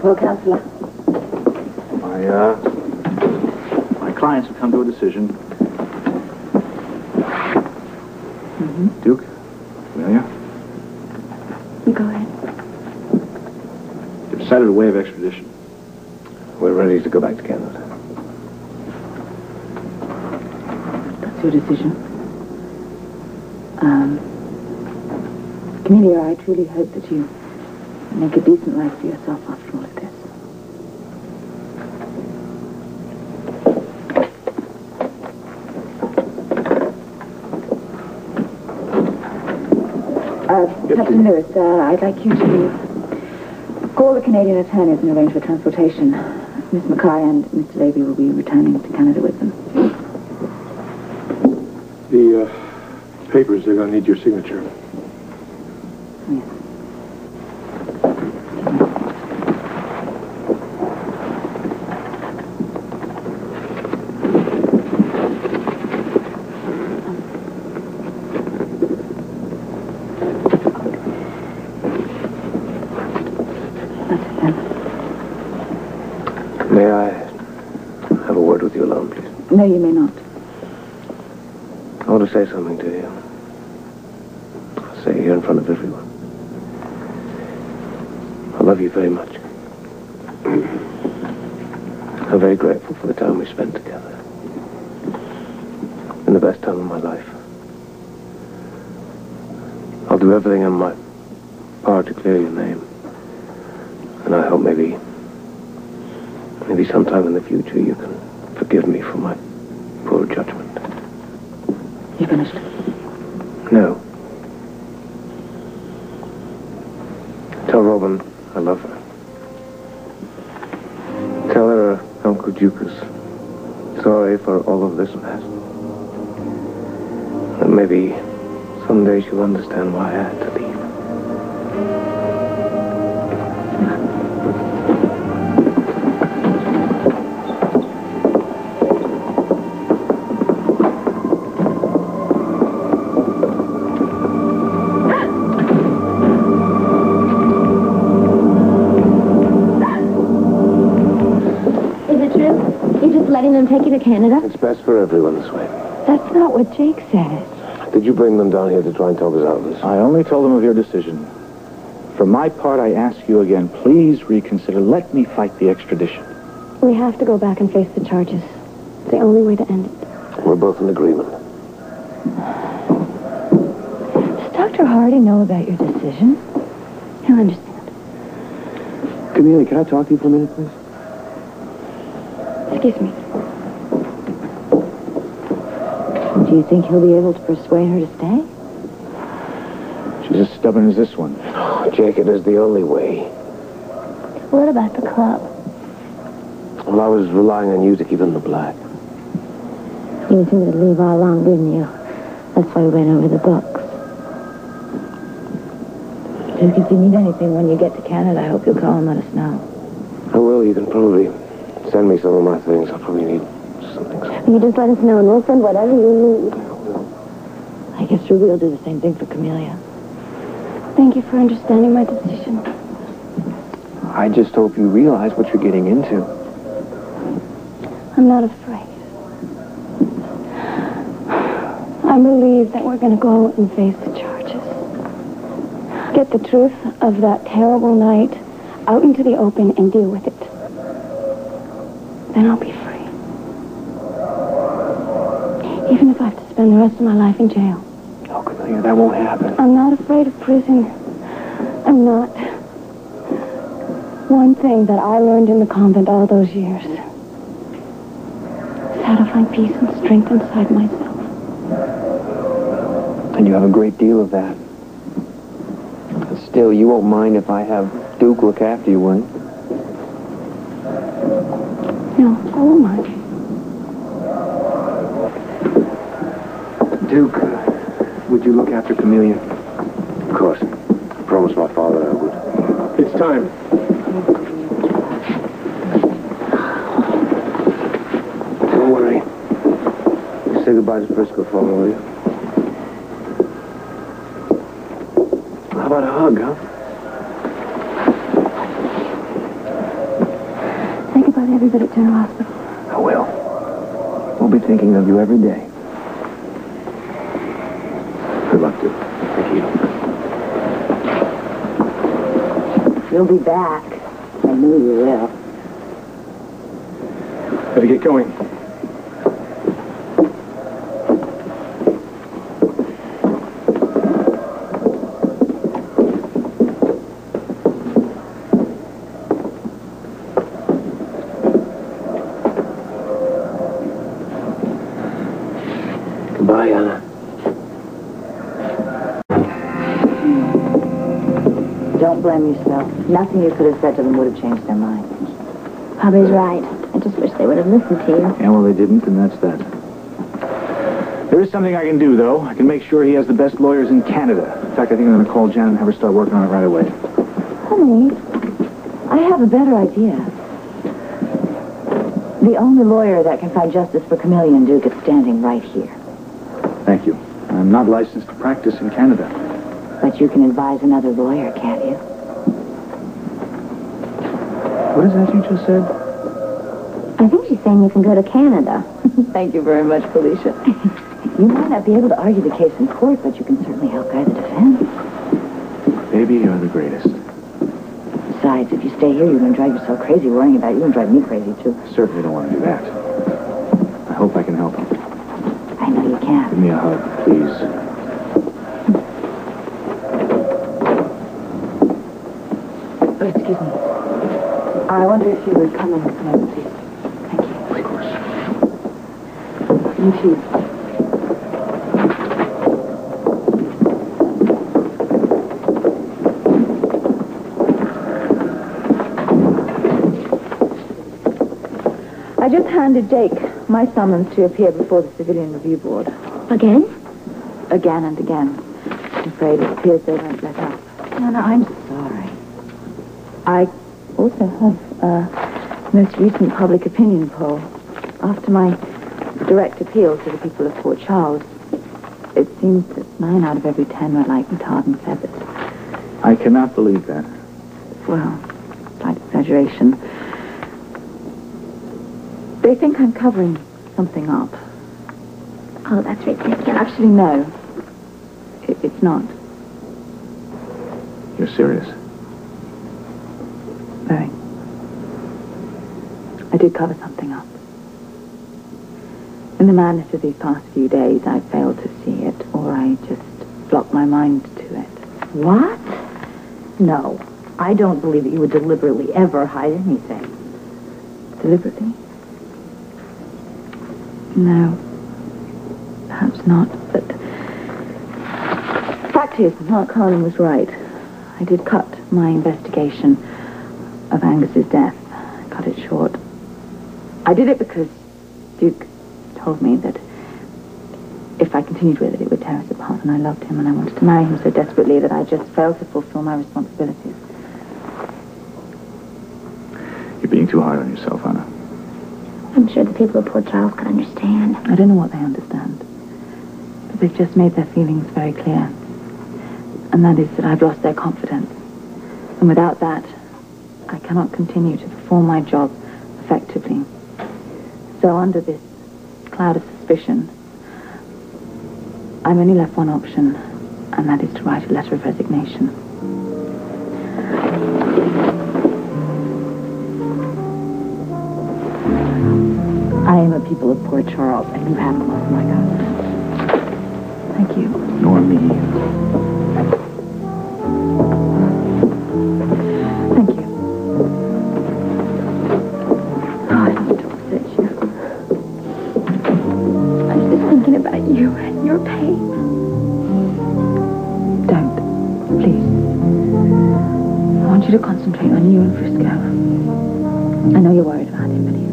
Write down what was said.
Well, Councillor. My clients have come to a decision. Duke, Amelia? You go ahead. They've decided a way of extradition. We're ready to go back to Canada. That's your decision. Camelia, I truly hope that you make a decent life for yourself after all of this. Captain Lewis, I'd like you to call the Canadian attorneys and arrange for transportation. Miss Mackay and Mr. Levy will be returning to Canada with them. The papers, they're going to need your signature. Yes. May I have a word with you alone, please? No, you may not. I want to say something to you. I'll say it here in front of everyone. I love you very much. I'm very grateful for the time we spent together. And the best time of my life. I'll do everything in my power to clear your name. And I hope maybe sometime in the future you can forgive me for my poor judgment. You finished? No. Tell Robin I love her. Tell her Uncle Duke is sorry for all of this mess. And maybe someday she'll understand why I had to leave. Letting them take you to Canada? It's best for everyone this way. That's not what Jake said. Did you bring them down here to try and talk us out of this? I only told them of your decision. For my part, I ask you again, please reconsider. Let me fight the extradition. We have to go back and face the charges. It's the only way to end it. We're both in agreement. Does Dr. Hardy know about your decision? He'll understand. Camelia, can I talk to you for a minute, please? Excuse me. Do you think he'll be able to persuade her to stay? She's as stubborn as this one. Oh, Jake, it is the only way. What about the club? Well, I was relying on you to keep in the black. You intended to leave all along, didn't you? That's why we went over the books. Duke, if you need anything when you get to Canada, I hope you'll call and let us know. I will. You can probably send me some of my things. I'll probably need something. You just let us know and we'll send whatever you need. I guess Ruby will do the same thing for Camelia. Thank you for understanding my decision. I just hope you realize what you're getting into. I'm not afraid. I'm relieved that we're going to go and face the charges. Get the truth of that terrible night out into the open and deal with it. Then I'll be free. Even if I have to spend the rest of my life in jail. Oh, Camelia, that won't happen. I'm not afraid of prison. I'm not. One thing that I learned in the convent all those years is how to find peace and strength inside myself. And you have a great deal of that. But still, you won't mind if I have Duke look after you, will you? No, I won't mind. Duke, would you look after Camelia? Of course. I promised my father I would. It's time. Don't worry. Say goodbye to Briscoe for me, will you? How about a hug, huh? get everybody to the hospital. I will. We'll be thinking of you every day. Good luck, Duke. Thank you. You'll be back. I knew you will. Better get going. Goodbye, Anna. Don't blame yourself. Nothing you could have said to them would have changed their minds. Bobby's right. I just wish they would have listened to you. Yeah, well, they didn't, and that's that. There is something I can do, though. I can make sure he has the best lawyers in Canada. In fact, I think I'm going to call Jan and have her start working on it right away. Honey, I have a better idea. The only lawyer that can find justice for Chameleon Duke is standing right here. Thank you. I'm not licensed to practice in Canada. But you can advise another lawyer, can't you? What is that you just said? I think she's saying you can go to Canada. Thank you very much, Felicia. You might not be able to argue the case in court, but you can certainly help guide the defense. Baby, you're the greatest. Besides, if you stay here, you're going to drive yourself crazy worrying about you and drive me crazy, too. Certainly don't want to do that. I hope I can help him. I know you can. Give me a hug, please. Oh, excuse me. I wonder if you would come in this moment, please. Thank you. Of course. You too. I just handed Jake my summons to appear before the Civilian Review Board. Again? Again and again. I'm afraid it appears they won't let up. Anna, I'm sorry. I also have a most recent public opinion poll. After my direct appeal to the people of Port Charles, it seems that 9 out of every 10 were like me tarred and feathered. I cannot believe that. Well, slight exaggeration. They think I'm covering something up. Oh, that's ridiculous. Actually, no. It's not. You're serious? Very. I did cover something up. In the madness of these past few days, I failed to see it, or I just blocked my mind to it. What? No, I don't believe that you would deliberately ever hide anything. Deliberately? No. Perhaps not, but... Fact is, Mark Carlin was right. I did cut my investigation of Angus's death. I cut it short. I did it because Duke told me that if I continued with it, it would tear us apart, and I loved him, and I wanted to marry him so desperately that I just failed to fulfill my responsibilities. You're being too hard on yourself, Anna. I'm sure the people of Port Charles can understand. I don't know what they understand, but they've just made their feelings very clear, and that is that I've lost their confidence, and without that, I cannot continue to perform my job effectively. So under this cloud of suspicion, I'm only left one option, and that is to write a letter of resignation. I am a people of Port Charles, and you haven't lost my confidence. Thank you. Nor me. Thank you. Oh, I don't want to upset you. I'm just thinking about you and your pain. Don't. Please. I want you to concentrate on you and Frisco. I know you're worried about him, but he's